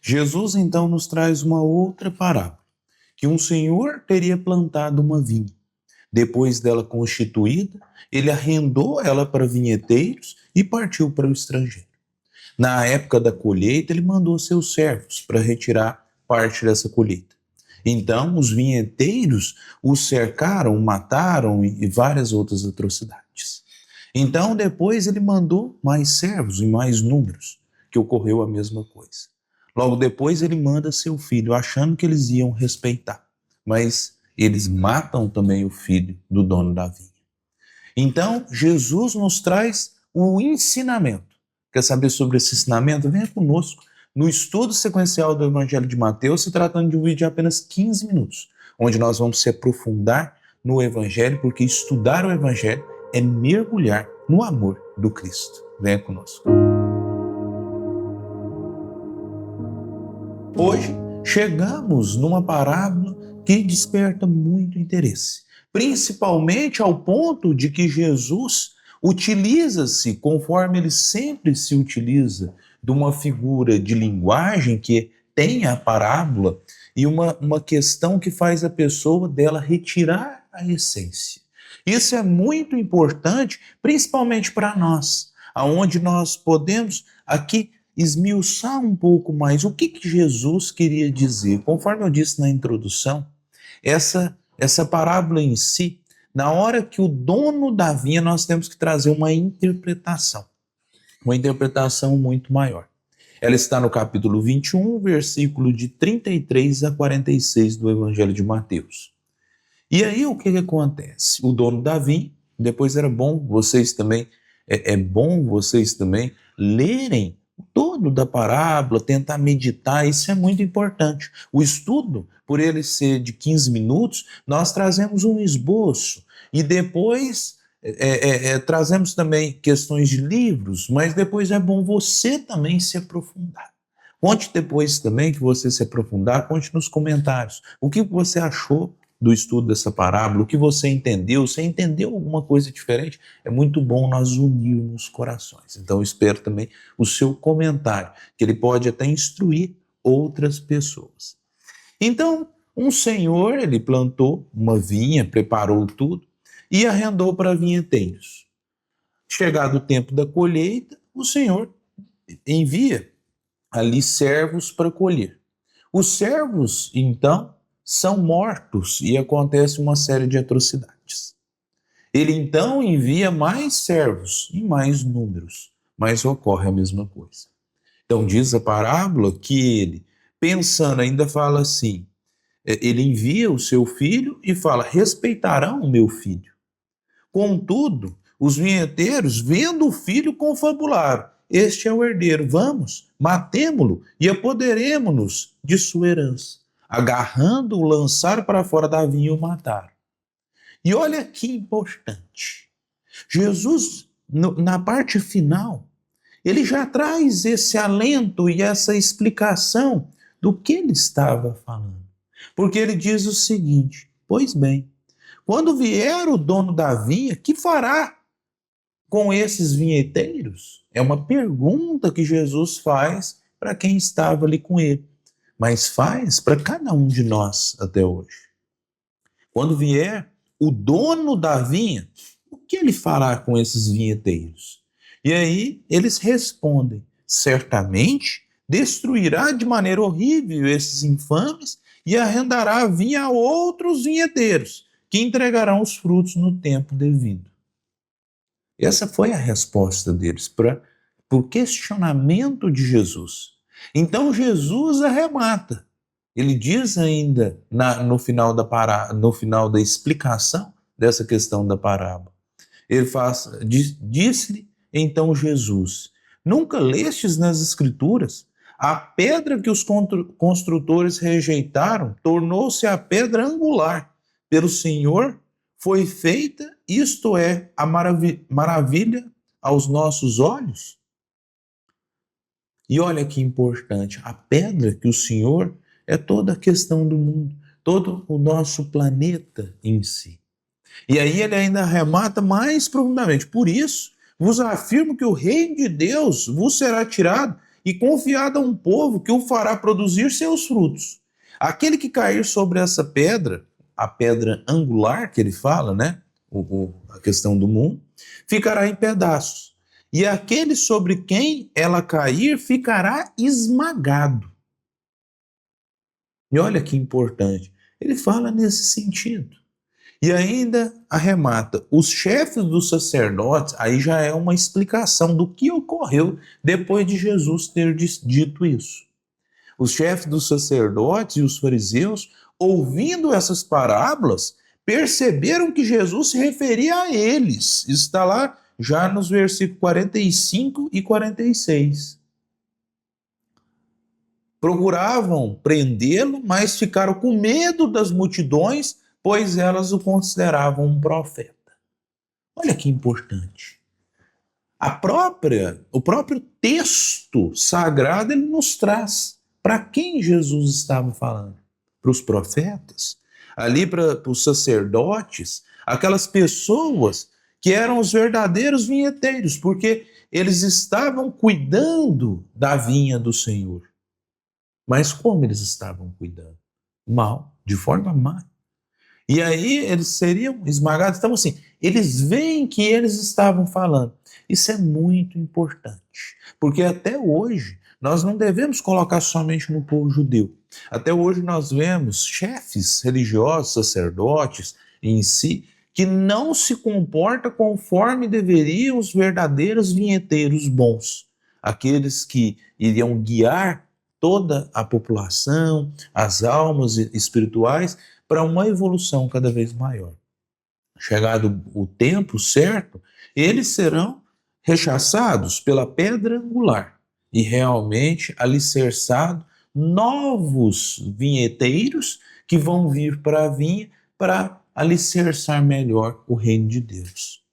Jesus então nos traz uma outra parábola, que um senhor teria plantado uma vinha. Depois dela constituída, ele arrendou ela para vinheteiros e partiu para o estrangeiro. Na época da colheita, ele mandou seus servos para retirar parte dessa colheita. Então, os vinheteiros o cercaram, o mataram e várias outras atrocidades. Então, depois ele mandou mais servos em mais números, que ocorreu a mesma coisa. Logo depois ele manda seu filho, achando que eles iam respeitar. Mas eles matam também o filho do dono da vinha. Então, Jesus nos traz o ensinamento. Quer saber sobre esse ensinamento? Venha conosco no estudo sequencial do Evangelho de Mateus, se tratando de um vídeo de apenas 15 minutos, onde nós vamos se aprofundar no Evangelho, porque estudar o Evangelho é mergulhar no amor do Cristo. Venha conosco. Hoje chegamos numa parábola que desperta muito interesse, principalmente ao ponto de que Jesus utiliza-se, conforme ele sempre se utiliza, de uma figura de linguagem que tem a parábola e uma questão que faz a pessoa dela retirar a essência. Isso é muito importante, principalmente para nós, aonde nós podemos aqui esmiuçar um pouco mais o que Jesus queria dizer. Conforme eu disse na introdução, essa parábola em si, na hora que o dono da vinha, nós temos que trazer uma interpretação muito maior. Ela está no capítulo 21, versículo de 33 a 46 do Evangelho de Mateus. E aí o que acontece? O dono da vinha, depois era bom vocês também, é bom vocês também lerem todo da parábola, tentar meditar, isso é muito importante. O estudo, por ele ser de 15 minutos, nós trazemos um esboço e depois trazemos também questões de livros, mas depois é bom você também se aprofundar. Conte depois também que você se aprofundar, conte nos comentários o que você achou do estudo dessa parábola, o que você entendeu, você entendeu alguma coisa diferente, é muito bom nós unirmos corações. Então eu espero também o seu comentário, que ele pode até instruir outras pessoas. Então, um senhor, ele plantou uma vinha, preparou tudo e arrendou para vinheteiros. Chegado o tempo da colheita, o senhor envia ali servos para colher. Os servos, então, são mortos e acontece uma série de atrocidades. Ele então envia mais servos em mais números, mas ocorre a mesma coisa. Então diz a parábola que ele, pensando, ainda fala assim, ele envia o seu filho e fala, respeitarão o meu filho. Contudo, os vinheteiros, vendo o filho, confabularam, este é o herdeiro, vamos, matemo-lo e apoderemo-nos de sua herança. Agarrando-o, lançaram para fora da vinha e o mataram. E olha que importante. Jesus, na parte final, ele já traz esse alento e essa explicação do que ele estava falando. Porque ele diz o seguinte, pois bem, quando vier o dono da vinha, que fará com esses vinheteiros? É uma pergunta que Jesus faz para quem estava ali com ele, mas faz para cada um de nós até hoje. Quando vier o dono da vinha, o que ele fará com esses vinheteiros? E aí eles respondem, certamente destruirá de maneira horrível esses infames e arrendará a vinha a outros vinheteiros, que entregarão os frutos no tempo devido. Essa foi a resposta deles para o questionamento de Jesus. Então Jesus arremata. Ele diz ainda no final da explicação dessa questão da parábola. Ele disse-lhe então Jesus, nunca lestes nas Escrituras? A pedra que os construtores rejeitaram tornou-se a pedra angular. Pelo Senhor foi feita, isto é, a maravilha aos nossos olhos? E olha que importante, a pedra que o Senhor é toda a questão do mundo, todo o nosso planeta em si. E aí ele ainda arremata mais profundamente. Por isso, vos afirmo que o reino de Deus vos será tirado e confiado a um povo que o fará produzir seus frutos. Aquele que cair sobre essa pedra, a pedra angular que ele fala, né? A questão do mundo, ficará em pedaços. E aquele sobre quem ela cair ficará esmagado. E olha que importante, ele fala nesse sentido. E ainda arremata, os chefes dos sacerdotes, aí já é uma explicação do que ocorreu depois de Jesus ter dito isso. Os chefes dos sacerdotes e os fariseus, ouvindo essas parábolas, perceberam que Jesus se referia a eles. Isso está lá já nos versículos 45 e 46. Procuravam prendê-lo, mas ficaram com medo das multidões, pois elas o consideravam um profeta. Olha que importante. O próprio texto sagrado ele nos traz para quem Jesus estava falando. Para os profetas, ali para os sacerdotes, aquelas pessoas que eram os verdadeiros vinheteiros, porque eles estavam cuidando da vinha do Senhor. Mas como eles estavam cuidando? Mal, de forma má. E aí eles seriam esmagados. Então, assim, eles veem que eles estavam falando. Isso é muito importante, porque até hoje nós não devemos colocar somente no povo judeu. Até hoje nós vemos chefes religiosos, sacerdotes em si, que não se comportam conforme deveriam os verdadeiros vinheteiros bons, aqueles que iriam guiar toda a população, as almas espirituais, para uma evolução cada vez maior. Chegado o tempo certo, eles serão rechaçados pela pedra angular e realmente alicerçados novos vinheteiros que vão vir para a vinha para alicerçar melhor o reino de Deus.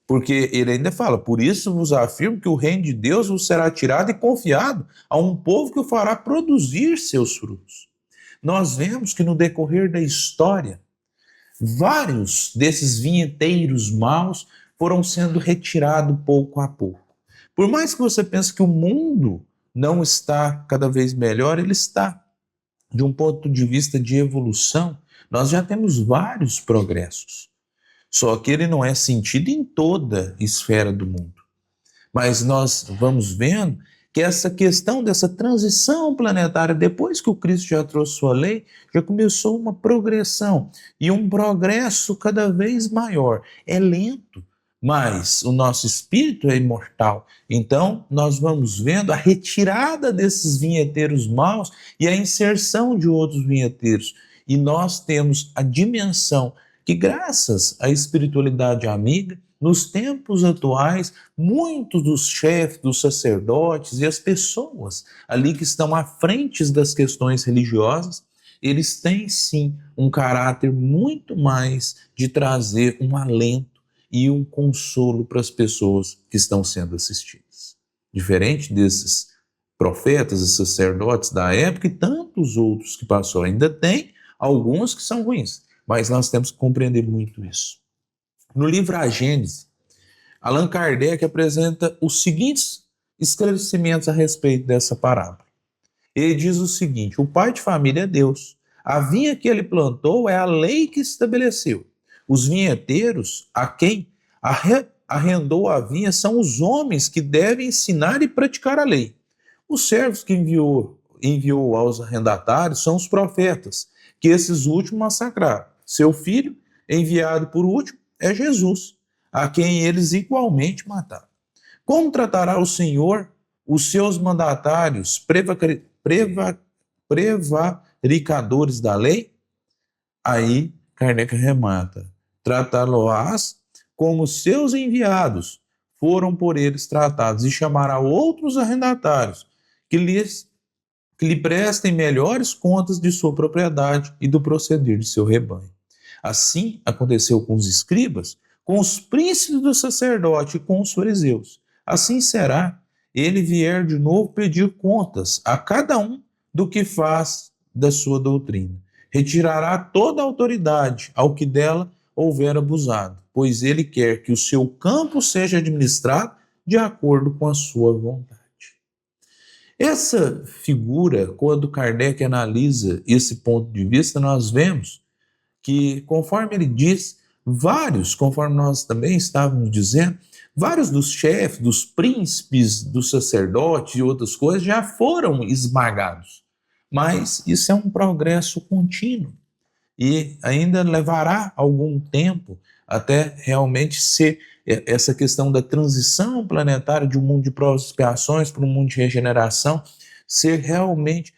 Porque ele ainda fala, por isso vos afirmo que o reino de Deus vos será tirado e confiado a um povo que o fará produzir seus frutos. Nós vemos que no decorrer da história, vários desses vinheteiros maus foram sendo retirados pouco a pouco. Por mais que você pense que o mundo não está cada vez melhor, ele está. De um ponto de vista de evolução, nós já temos vários progressos. Só que ele não é sentido em toda a esfera do mundo. Mas nós vamos vendo que essa questão dessa transição planetária, depois que o Cristo já trouxe sua lei, já começou uma progressão e um progresso cada vez maior. É lento, mas o nosso espírito é imortal. Então, nós vamos vendo a retirada desses vinheteiros maus e a inserção de outros vinheteiros. E nós temos a dimensão que, graças à espiritualidade amiga, nos tempos atuais, muitos dos chefes, dos sacerdotes e as pessoas ali que estão à frente das questões religiosas, eles têm sim um caráter muito mais de trazer um alento e um consolo para as pessoas que estão sendo assistidas. Diferente desses profetas e sacerdotes da época e tantos outros que passou, ainda tem alguns que são ruins, mas nós temos que compreender muito isso. No livro A Gênese, Allan Kardec apresenta os seguintes esclarecimentos a respeito dessa parábola. Ele diz o seguinte: o pai de família é Deus. A vinha que ele plantou é a lei que estabeleceu. Os vinheteiros, a quem arrendou a vinha, são os homens que devem ensinar e praticar a lei. Os servos que enviou aos arrendatários são os profetas, que esses últimos massacraram. Seu filho, enviado por último, é Jesus, a quem eles igualmente mataram. Como tratará o Senhor os seus mandatários prevaricadores da lei? Aí Kardec remata: tratá-lo-ás como seus enviados foram por eles tratados, e chamará outros arrendatários que lhe prestem melhores contas de sua propriedade e do proceder de seu rebanho. Assim aconteceu com os escribas, com os príncipes do sacerdote e com os fariseus. Assim será, ele vier de novo pedir contas a cada um do que faz da sua doutrina. Retirará toda a autoridade ao que dela houver abusado, pois ele quer que o seu campo seja administrado de acordo com a sua vontade. Essa figura, quando Kardec analisa esse ponto de vista, nós vemos que, conforme ele diz, vários, conforme nós também estávamos dizendo, vários dos chefes, dos príncipes, dos sacerdotes e outras coisas já foram esmagados. Mas isso é um progresso contínuo e ainda levará algum tempo até realmente ser essa questão da transição planetária de um mundo de provas e expiações para um mundo de regeneração ser realmente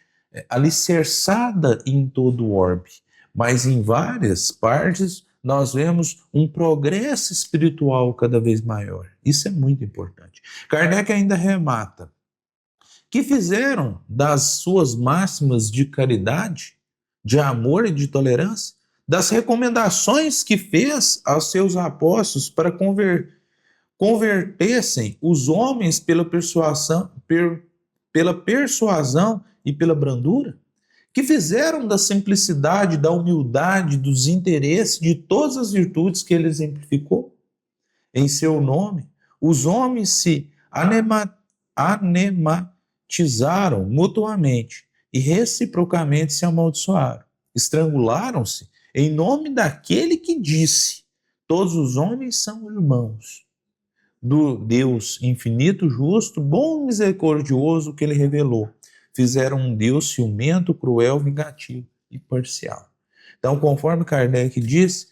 alicerçada em todo o orbe. Mas em várias partes nós vemos um progresso espiritual cada vez maior. Isso é muito importante. Kardec ainda remata que fizeram das suas máximas de caridade, de amor e de tolerância, das recomendações que fez aos seus apóstolos para convertessem os homens pela persuasão e pela brandura, que fizeram da simplicidade, da humildade, dos interesses, de todas as virtudes que ele exemplificou em seu nome, os homens se anematizaram mutuamente e reciprocamente se amaldiçoaram. Estrangularam-se em nome daquele que disse: todos os homens são irmãos. Do Deus infinito, justo, bom e misericordioso que ele revelou. Fizeram um Deus ciumento, cruel, vingativo e parcial. Então, conforme Kardec disse,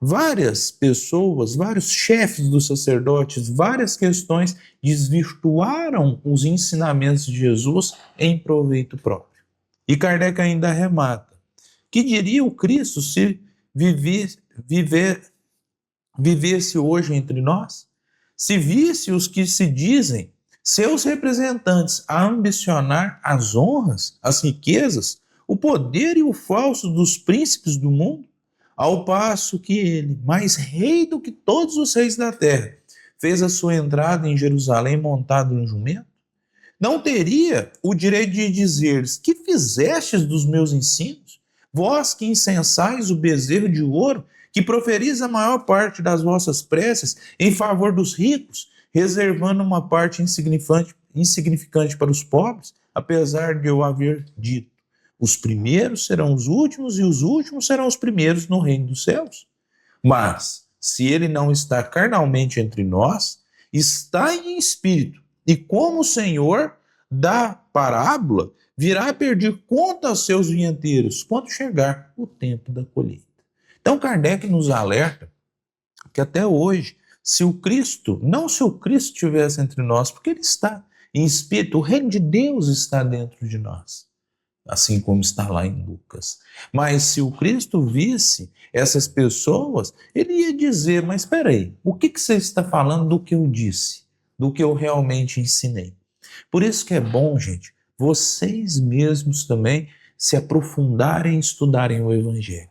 várias pessoas, vários chefes dos sacerdotes, várias questões desvirtuaram os ensinamentos de Jesus em proveito próprio. E Kardec ainda arremata: que diria o Cristo se vivesse hoje entre nós? Se visse os que se dizem seus representantes a ambicionar as honras, as riquezas, o poder e o falso dos príncipes do mundo, ao passo que ele, mais rei do que todos os reis da terra, fez a sua entrada em Jerusalém montado em um jumento? Não teria o direito de dizer-lhes: que fizestes dos meus ensinos? Vós que incensais o bezerro de ouro, que proferis a maior parte das vossas preces em favor dos ricos, reservando uma parte insignificante para os pobres, apesar de eu haver dito: os primeiros serão os últimos e os últimos serão os primeiros no reino dos céus. Mas, se ele não está carnalmente entre nós, está em espírito, e como o Senhor da parábola virá pedir conta aos seus vinheteiros quando chegar o tempo da colheita. Então Kardec nos alerta que até hoje, se o Cristo estivesse entre nós, porque ele está em espírito, o reino de Deus está dentro de nós, assim como está lá em Lucas. Mas se o Cristo visse essas pessoas, ele ia dizer: mas espera aí, o que você está falando do que eu disse, do que eu realmente ensinei? Por isso que é bom, gente, vocês mesmos também se aprofundarem e estudarem o Evangelho.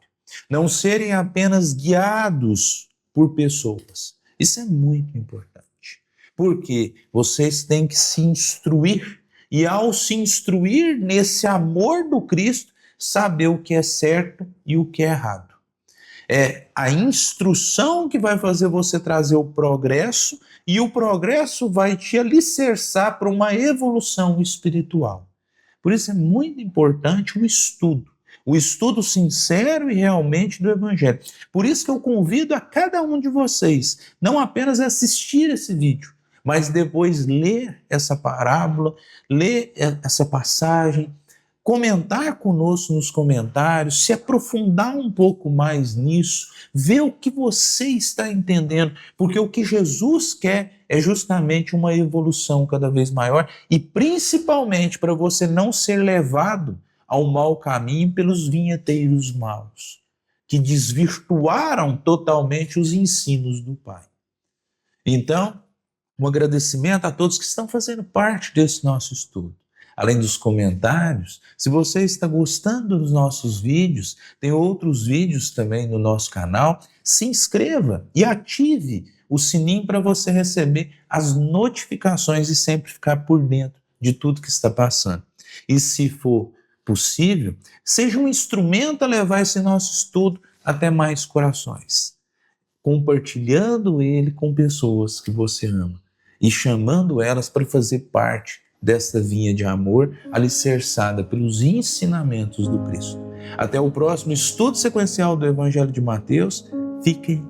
Não serem apenas guiados por pessoas. Isso é muito importante, porque vocês têm que se instruir, e ao se instruir nesse amor do Cristo, saber o que é certo e o que é errado. É a instrução que vai fazer você trazer o progresso, e o progresso vai te alicerçar para uma evolução espiritual. Por isso é muito importante o estudo sincero e realmente do Evangelho. Por isso que eu convido a cada um de vocês, não apenas a assistir esse vídeo, mas depois ler essa parábola, ler essa passagem, comentar conosco nos comentários, se aprofundar um pouco mais nisso, ver o que você está entendendo, porque o que Jesus quer é justamente uma evolução cada vez maior, e principalmente para você não ser levado ao mau caminho pelos vinheteiros maus, que desvirtuaram totalmente os ensinos do Pai. Então, um agradecimento a todos que estão fazendo parte desse nosso estudo. Além dos comentários, se você está gostando dos nossos vídeos, tem outros vídeos também no nosso canal, se inscreva e ative o sininho para você receber as notificações e sempre ficar por dentro de tudo que está passando. E se for possível, seja um instrumento a levar esse nosso estudo até mais corações, compartilhando ele com pessoas que você ama e chamando elas para fazer parte desta vinha de amor alicerçada pelos ensinamentos do Cristo. Até o próximo estudo sequencial do Evangelho de Mateus. Fiquem